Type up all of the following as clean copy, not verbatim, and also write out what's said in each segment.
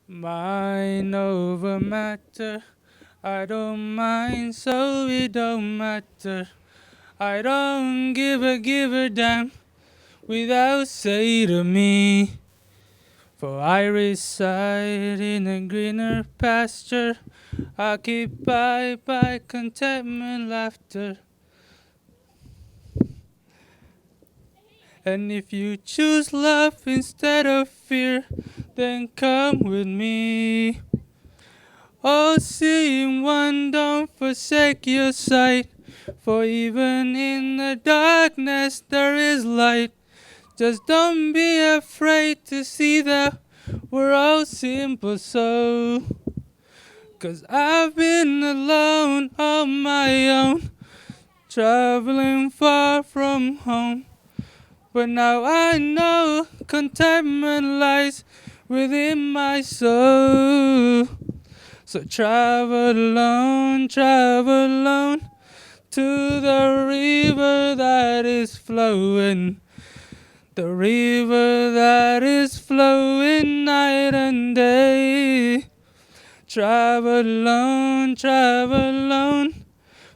Mind over matter. I don't mind, so it don't matter. I don't give a damn without say to me. For I reside in a greener pasture, occupied by contentment, laughter. And if you choose love instead of fear, then come with me. Oh, seeing one, don't forsake your sight, for even in the darkness there is light. Just don't be afraid to see that we're all simple so. 'Cause I've been alone on my own, traveling far from home. But now I know contentment lies within my soul. So travel alone to the river that is flowing. The river that is flowing night and day. Travel alone,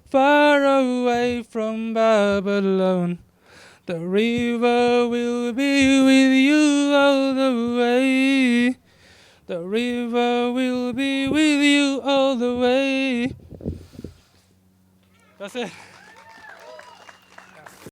far away from Babylon. The river will be with you all the way. The river will be with you all the way. That's it.